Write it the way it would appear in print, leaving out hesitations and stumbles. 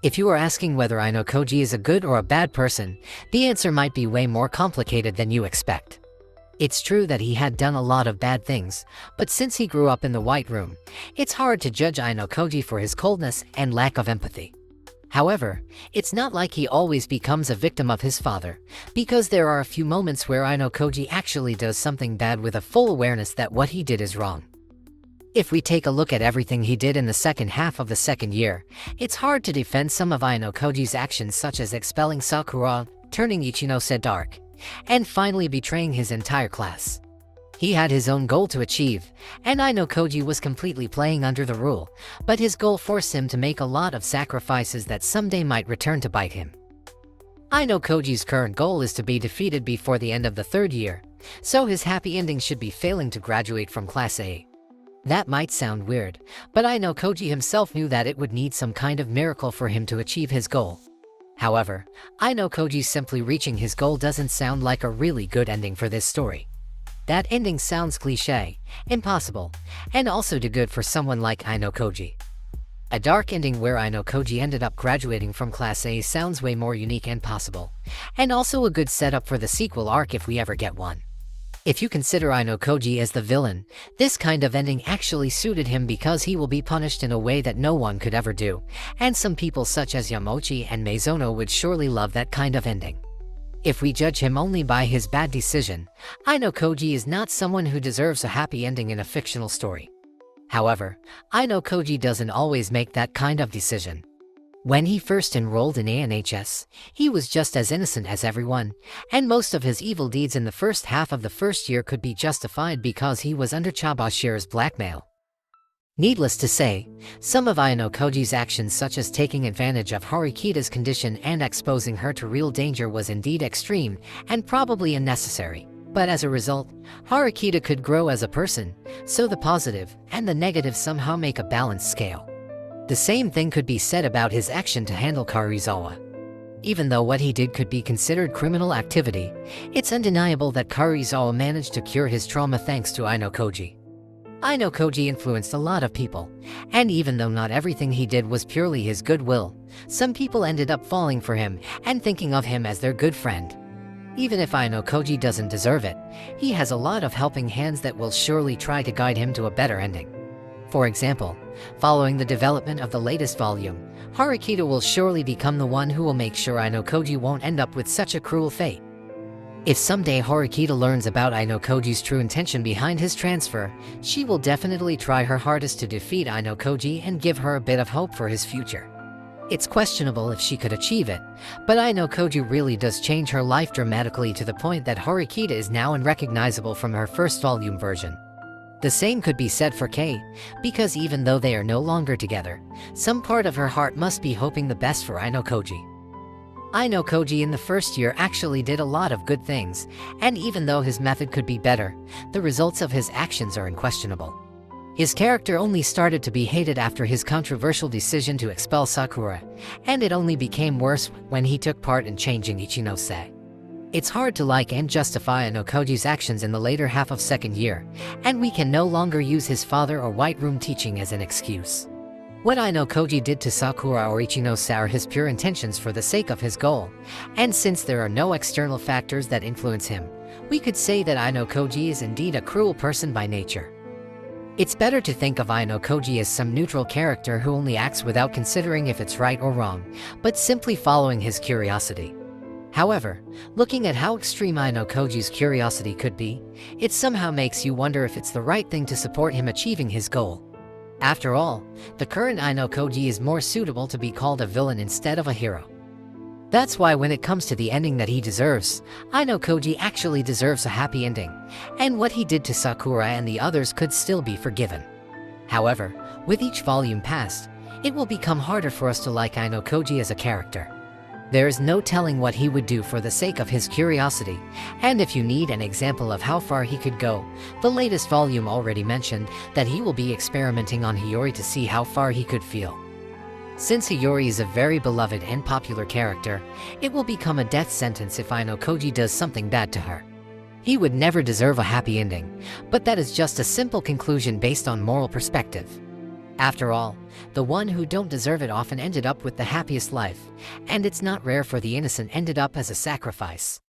If you are asking whether Ayanokoji is a good or a bad person, the answer might be way more complicated than you expect. It's true that he had done a lot of bad things, but since he grew up in the White Room, it's hard to judge Ayanokoji for his coldness and lack of empathy. However, it's not like he always becomes a victim of his father, because there are a few moments where Ayanokoji actually does something bad with a full awareness that what he did is wrong. If we take a look at everything he did in the second half of the second year, it's hard to defend some of Ayanokoji's actions, such as expelling Sakura, turning Ichinose dark, and finally betraying his entire class. He had his own goal to achieve, and Ayanokoji was completely playing under the rule, but his goal forced him to make a lot of sacrifices that someday might return to bite him. Ayanokoji's current goal is to be defeated before the end of the third year, so his happy ending should be failing to graduate from Class A. That might sound weird, but Ayanokoji himself knew that it would need some kind of miracle for him to achieve his goal. However, Ayanokoji simply reaching his goal doesn't sound like a really good ending for this story. That ending sounds cliché, impossible, and also too good for someone like Ayanokoji. A dark ending where Ayanokoji ended up graduating from Class A sounds way more unique and possible, and also a good setup for the sequel arc if we ever get one. If you consider Ayanokoji as the villain, this kind of ending actually suited him because he will be punished in a way that no one could ever do, and some people such as Yamochi and Meizono would surely love that kind of ending. If we judge him only by his bad decision, Ayanokoji is not someone who deserves a happy ending in a fictional story. However, Ayanokoji doesn't always make that kind of decision. When he first enrolled in ANHS, he was just as innocent as everyone, and most of his evil deeds in the first half of the first year could be justified because he was under Chabashira's blackmail. Needless to say, some of Ayanokoji's actions, such as taking advantage of Harikita's condition and exposing her to real danger, was indeed extreme and probably unnecessary. But as a result, Harikita could grow as a person, so the positive and the negative somehow make a balanced scale. The same thing could be said about his action to handle Karuizawa. Even though what he did could be considered criminal activity, it's undeniable that Karuizawa managed to cure his trauma thanks to Ayanokoji. Ayanokoji influenced a lot of people, and even though not everything he did was purely his goodwill, some people ended up falling for him and thinking of him as their good friend. Even if Ayanokoji doesn't deserve it, he has a lot of helping hands that will surely try to guide him to a better ending. For example, following the development of the latest volume, Harikita will surely become the one who will make sure Ayanokoji won't end up with such a cruel fate. If someday Harikita learns about Ayanokoji's true intention behind his transfer, she will definitely try her hardest to defeat Ayanokoji and give her a bit of hope for his future. It's questionable if she could achieve it, but Ayanokoji really does change her life dramatically to the point that Harikita is now unrecognizable from her first volume version. The same could be said for Kei, because even though they are no longer together, some part of her heart must be hoping the best for Ayanokoji. Ayanokoji in the first year actually did a lot of good things, and even though his method could be better, the results of his actions are unquestionable. His character only started to be hated after his controversial decision to expel Sakura, and it only became worse when he took part in changing Ichinose. It's hard to like and justify Ayanokoji's actions in the later half of second year, and we can no longer use his father or White Room teaching as an excuse. What Ayanokoji did to Sakura or Ichinose are his pure intentions for the sake of his goal, and since there are no external factors that influence him, we could say that Ayanokoji is indeed a cruel person by nature. It's better to think of Ayanokoji as some neutral character who only acts without considering if it's right or wrong, but simply following his curiosity. However, looking at how extreme Ayanokoji's curiosity could be, it somehow makes you wonder if it's the right thing to support him achieving his goal. After all, the current Ayanokoji is more suitable to be called a villain instead of a hero. That's why when it comes to the ending that he deserves, Ayanokoji actually deserves a happy ending, and what he did to Sakura and the others could still be forgiven. However, with each volume passed, it will become harder for us to like Ayanokoji as a character. There is no telling what he would do for the sake of his curiosity, and if you need an example of how far he could go, the latest volume already mentioned that he will be experimenting on Hiyori to see how far he could feel. Since Hiyori is a very beloved and popular character, it will become a death sentence if Ayanokoji does something bad to her. He would never deserve a happy ending, but that is just a simple conclusion based on moral perspective. After all, the one who don't deserve it often ended up with the happiest life, and it's not rare for the innocent ended up as a sacrifice.